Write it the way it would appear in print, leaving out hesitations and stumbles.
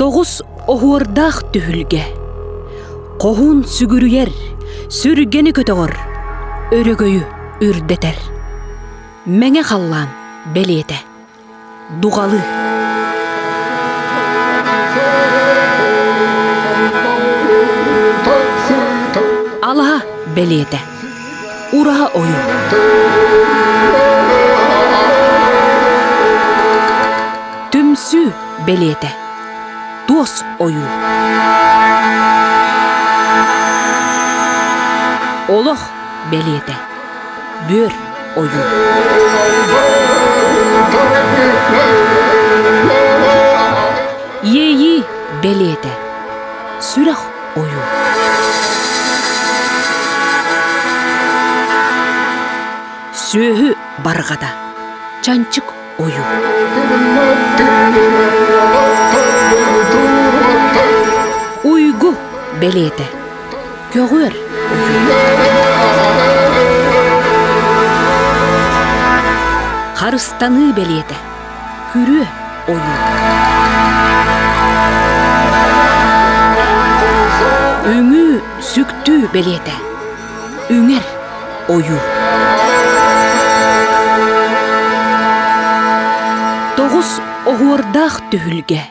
Тоғыз оғырдақ түхілге. Қоғын сүгірүйер, сүргені көтіғыр, өрігөйі үрдетер. Мәңе қаллан бәлеті, дуғалы. Алаға бәлеті, ұраға ойы. Түмсі бәлеті, дос ойу. Олық бәлеті, бөр ойу. Ейі бәлеті, сүрақ ойу. Сөйі барғада, чанчық ойу. Уйгу бәлеті, көгір ойу. Қарыстаны бәлеті, күрі ойу. Үңі сүкті бәлеті, үңер ойу. Тоғыз оғырдақ түхілге.